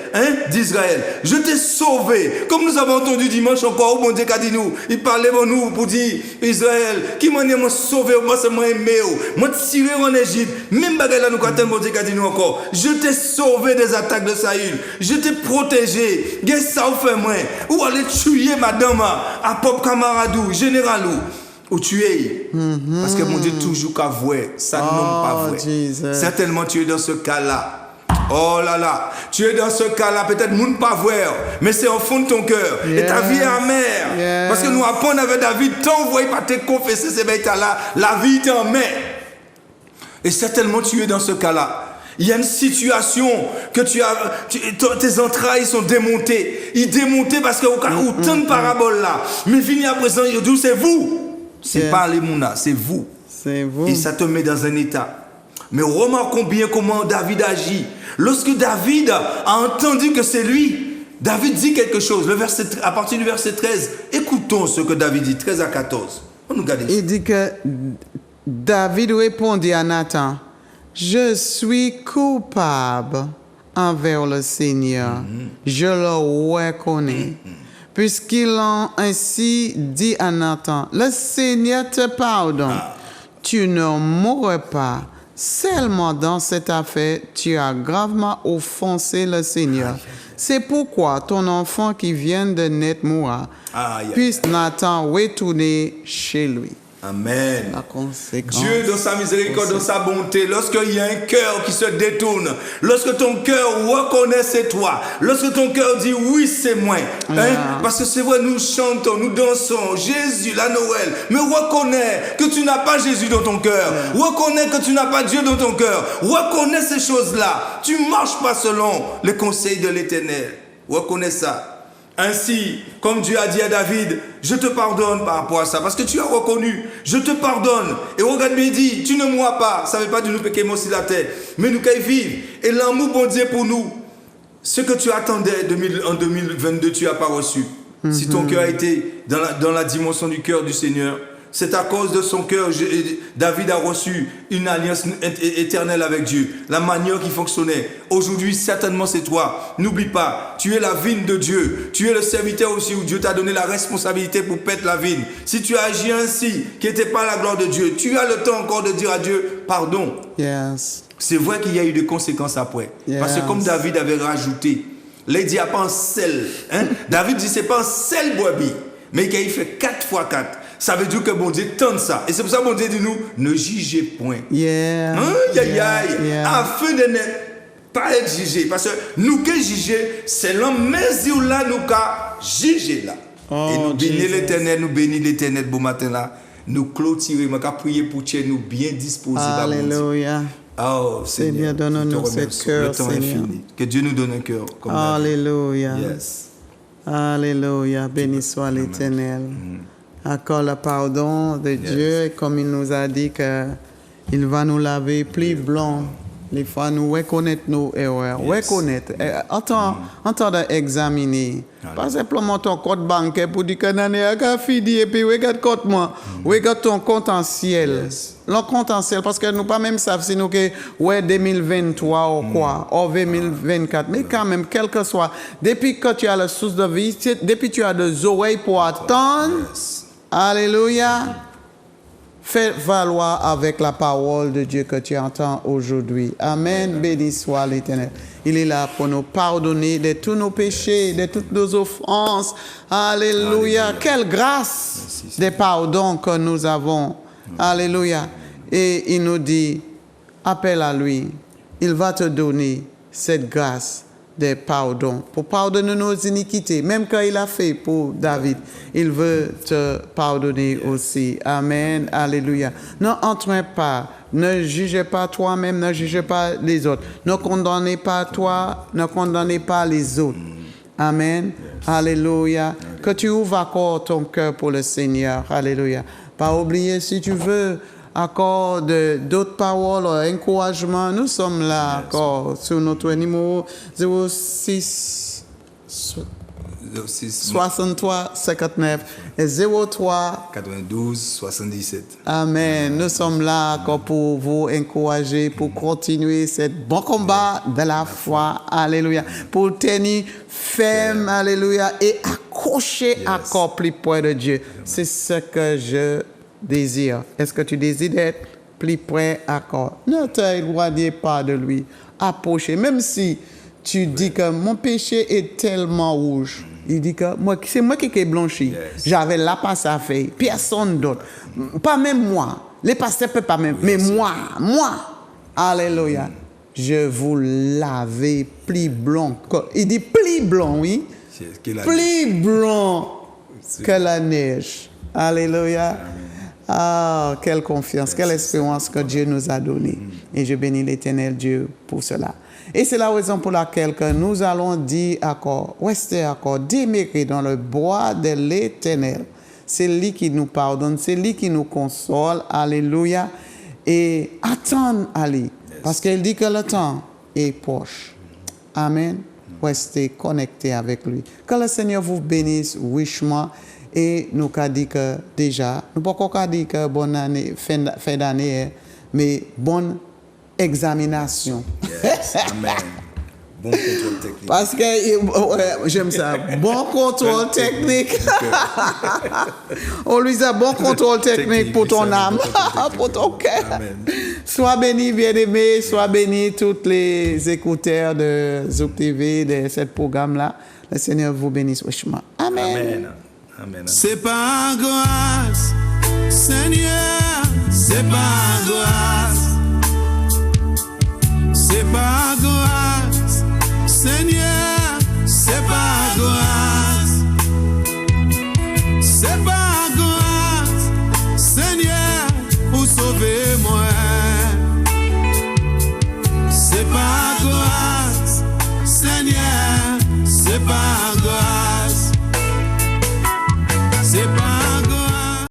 d'Israël. Je t'ai sauvé. Comme nous avons entendu dimanche encore, mon Dieu qu'a dit nous, il parlait pour nous pour dire, Israël, qui m'a sauvé, moi c'est moi aimé, moi tiré en Égypte. Même bagarre là, nous quand mon Dieu qu'a dit nous encore, je t'ai sauvé des attaques de Saül. Je t'ai protégé. Qu'est-ce que ça fait moi? Ou aller tuer madame à pop camaradou, généralou. Ou tu es. Parce que mon Dieu toujours qu'à voir. Ça non pas vrai. Jesus. Certainement tu es dans ce cas-là. Oh là là. Tu es dans ce cas-là. Peut-être moun pas voir. Mais c'est au fond de ton cœur. Yes. Et ta vie est amère. Yes. Parce que nous apprenons avec David. Tant vous voyez pas te confesser ces bêtes-là. La vie est amère. Et certainement tu es dans ce cas-là. Il y a une situation que tes entrailles sont démontées. Ils démontent parce que autant de paraboles là. Mais fini à présent, il dit c'est vous. C'est pas les mouna, c'est vous. C'est vous. Et ça te met dans un état. Mais remarquons bien comment David agit. Lorsque David a entendu que c'est lui, David dit quelque chose. À partir du verset 13, écoutons ce que David dit, 13 à 14. On nous regarde. Il dit que David répondit à Nathan, je suis coupable envers le Seigneur. Je le reconnais. Puisqu'ils ont ainsi dit à Nathan, le Seigneur te pardonne. Tu ne mourras pas. Seulement dans cette affaire, tu as gravement offensé le Seigneur. C'est pourquoi ton enfant qui vient de naître mourra. Puisse Nathan retourner chez lui. Amen. La conséquence. Dieu, dans sa miséricorde, dans sa bonté, lorsqu'il y a un cœur qui se détourne, lorsque ton cœur reconnaît c'est toi, lorsque ton cœur dit oui, c'est moi, parce que c'est vrai, nous chantons, nous dansons, Jésus, la Noël, mais reconnais que tu n'as pas Jésus dans ton cœur, reconnais que tu n'as pas Dieu dans ton cœur, reconnais ces choses-là, tu ne marches pas selon les conseils de l'Éternel, reconnais ça. Ainsi, comme Dieu a dit à David, je te pardonne par rapport à ça, parce que tu as reconnu, je te pardonne. Et regarde bien, il dit, tu ne mourras pas, ça ne veut pas dire nous péquer aussi la terre, mais nous qu'à vivre. Et l'amour bon Dieu pour nous, ce que tu attendais en 2022, tu n'as pas reçu. Si ton cœur a été dans la dimension du cœur du Seigneur, c'est à cause de son cœur, David a reçu une alliance éternelle avec Dieu. La manière qui fonctionnait. Aujourd'hui, certainement, c'est toi. N'oublie pas, tu es la vigne de Dieu. Tu es le serviteur aussi où Dieu t'a donné la responsabilité pour paître la vigne. Si tu as agi ainsi, qui n'était pas la gloire de Dieu, tu as le temps encore de dire à Dieu, pardon. Yes. C'est vrai qu'il y a eu des conséquences après. Yes. Parce que comme David avait rajouté, là il dit, pas un sel. David dit, c'est pas un sel brebis. Mais qu'il fait 4 fois 4. Ça veut dire que bon Dieu tente ça. Et c'est pour ça que bon Dieu dit nous, ne jugez point. Yeah. Afin de ne pas être jugé. Parce que nous qui juger, c'est la mesure là nous qui juger là. Oh, et nous bénir Jesus. l'éternel, nous bénir l'éternel bon matin là. Nous clôturer, nous prier pour que nous bien disposés. Alléluia. Oh Seigneur, donne-nous ce cœur, le temps est Seigneur. fini. Que Dieu nous donne un cœur comme Alléluia. Yes. Alléluia. Béni soit l'Éternel. Accorde le pardon de Dieu, et comme il nous a dit qu'il va nous laver plus blanc. Il faut nous reconnaître nos erreurs. Reconnaître. En temps d'examiner. Pas simplement ton compte bancaire pour dire que l'année a fini et puis regarde compte moi. Regarde ton compte en ciel. Le compte en ciel, parce que nous pas même savons si nous que ouais 2023 ou quoi, ou 2024. Mais quand même, quel que soit, depuis que tu as la source de vie, depuis que tu as des oreilles pour attendre, alléluia, fais valoir avec la parole de Dieu que tu entends aujourd'hui. Amen. Béni soit l'Éternel. Il est là pour nous pardonner de tous nos péchés, de toutes nos offenses. Alléluia. Quelle grâce de pardon que nous avons. Alléluia. Et il nous dit, appelle à lui. Il va te donner cette grâce de pardon pour pardonner nos iniquités. Même quand il a fait pour David, il veut te pardonner aussi. Amen. Alléluia. Ne entraîne pas. Ne jugez pas toi-même. Ne jugez pas les autres. Ne condamnez pas toi. Ne condamnez pas les autres. Amen. Alléluia. Que tu ouvres encore ton cœur pour le Seigneur. Alléluia. Pas oublier, si tu veux, encore d'autres paroles, encouragement, nous sommes là encore sur notre numéro 06 63 59 et 03 92 77. Amen. Nous sommes là encore pour vous encourager, pour continuer ce bon combat de la foi. Alléluia. Pour tenir ferme, alléluia, et accrocher encore plus près de Dieu. C'est ce que je désire. Est-ce que tu désires d'être plus près encore? Ne t'éloignez pas de lui. Approchez. Même si tu dis que mon péché est tellement rouge. Il dit que c'est moi qui ai blanchi. J'avais la passe à faire. Personne d'autre. Pas même moi. Les pasteurs ne peuvent pas même. Mais moi. Alléluia. Je vous laver plus blanc. Il dit plus blanc, oui. Plus blanc que la neige. Alléluia. Ah, quelle confiance, quelle espérance que Dieu nous a donnée. Et je bénis l'Éternel Dieu pour cela. Et c'est la raison pour laquelle que nous allons dire encore, rester encore, demeurer dans le bois de l'Éternel. C'est lui qui nous pardonne, c'est lui qui nous console. Alléluia. Et attendre à lui. Parce qu'il dit que le temps est proche. Amen. Restez connectés avec lui. Que le Seigneur vous bénisse richement. Et nous avons dit que déjà, nous ne pouvons pas dire que bonne année, fin d'année, mais bonne examination. Yes. Amen. Bon contrôle technique. Parce que, j'aime ça, bon contrôle technique. On lui dit bon contrôle technique pour ton âme, pour ton cœur. Sois béni, bien-aimé, sois béni tous les écouteurs de Zouk TV, de ce programme-là. Le Seigneur vous bénisse richement. Amen. Amen. Amen. C'est pas grâce, Seigneur, c'est pas grâce. C'est pas grâce, Seigneur.